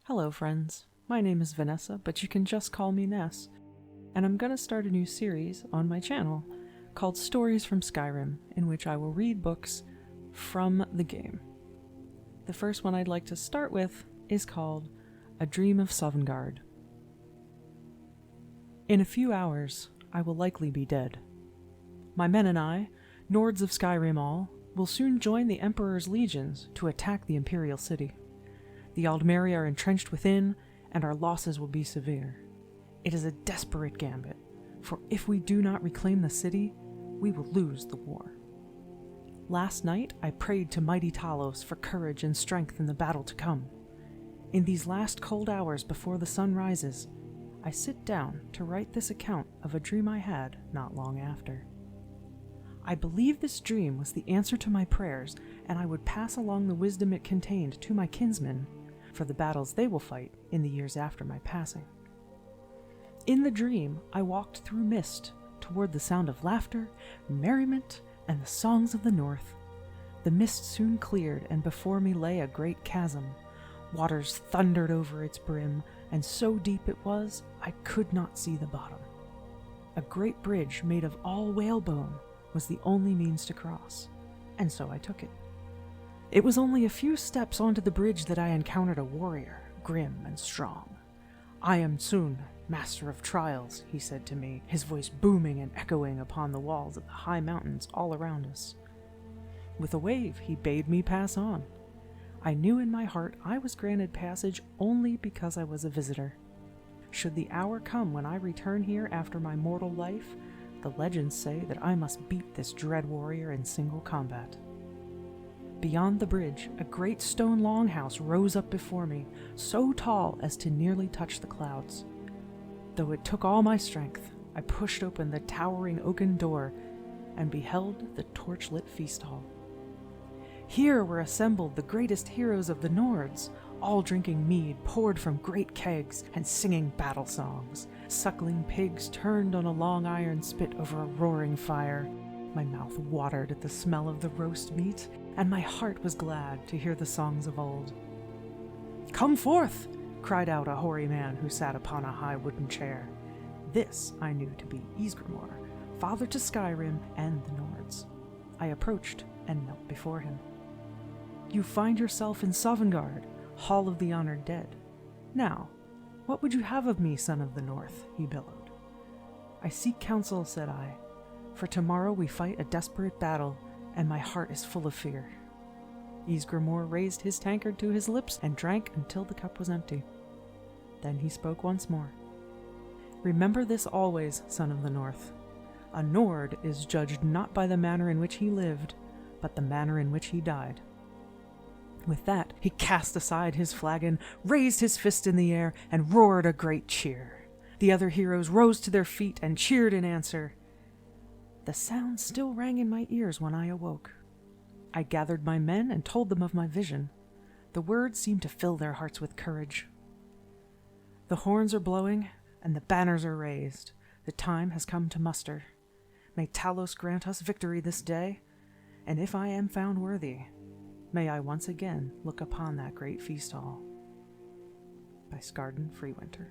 Hello friends, my name is Vanessa, but you can just call me Ness, and I'm gonna start a new series on my channel called Stories from Skyrim, in which I will read books from the game. The first one I'd like to start with is called A Dream of Sovngarde. In a few hours, I will likely be dead. My men and I, Nords of Skyrim all, will soon join the Emperor's legions to attack the Imperial City. The Aldmeri are entrenched within, and our losses will be severe. It is a desperate gambit, for if we do not reclaim the city, we will lose the war. Last night I prayed to mighty Talos for courage and strength in the battle to come. In these last cold hours before the sun rises, I sit down to write this account of a dream I had not long after. I believe this dream was the answer to my prayers, and I would pass along the wisdom it contained to my kinsmen for the battles they will fight in the years after my passing. In the dream, I walked through mist toward the sound of laughter, merriment, and the songs of the north. The mist soon cleared, and before me lay a great chasm. Waters thundered over its brim, and so deep it was, I could not see the bottom. A great bridge made of all whalebone was the only means to cross, and so I took it. It was only a few steps onto the bridge that I encountered a warrior, grim and strong. "I am Tsun, master of trials," he said to me, his voice booming and echoing upon the walls of the high mountains all around us. With a wave, he bade me pass on. I knew in my heart I was granted passage only because I was a visitor. Should the hour come when I return here after my mortal life, the legends say that I must beat this dread warrior in single combat. Beyond the bridge, a great stone longhouse rose up before me, so tall as to nearly touch the clouds. Though it took all my strength, I pushed open the towering oaken door and beheld the torch-lit feast hall. Here were assembled the greatest heroes of the Nords, all drinking mead poured from great kegs and singing battle songs. Suckling pigs turned on a long iron spit over a roaring fire. My mouth watered at the smell of the roast meat, and my heart was glad to hear the songs of old. "Come forth!" cried out a hoary man who sat upon a high wooden chair. This I knew to be Ysgramor, father to Skyrim and the Nords. I approached and knelt before him. "You find yourself in Sovngarde, Hall of the Honored Dead. Now, what would you have of me, son of the North?" he bellowed. "I seek counsel," said I, "for tomorrow we fight a desperate battle, and my heart is full of fear." Ysgramor raised his tankard to his lips and drank until the cup was empty. Then he spoke once more. "Remember this always, son of the North. A Nord is judged not by the manner in which he lived, but the manner in which he died." With that, he cast aside his flagon, raised his fist in the air, and roared a great cheer. The other heroes rose to their feet and cheered in answer. The sound still rang in my ears when I awoke. I gathered my men and told them of my vision. The words seemed to fill their hearts with courage. "The horns are blowing, and the banners are raised. The time has come to muster. May Talos grant us victory this day, and if I am found worthy, may I once again look upon that great feast hall." By Skarden Freewinter.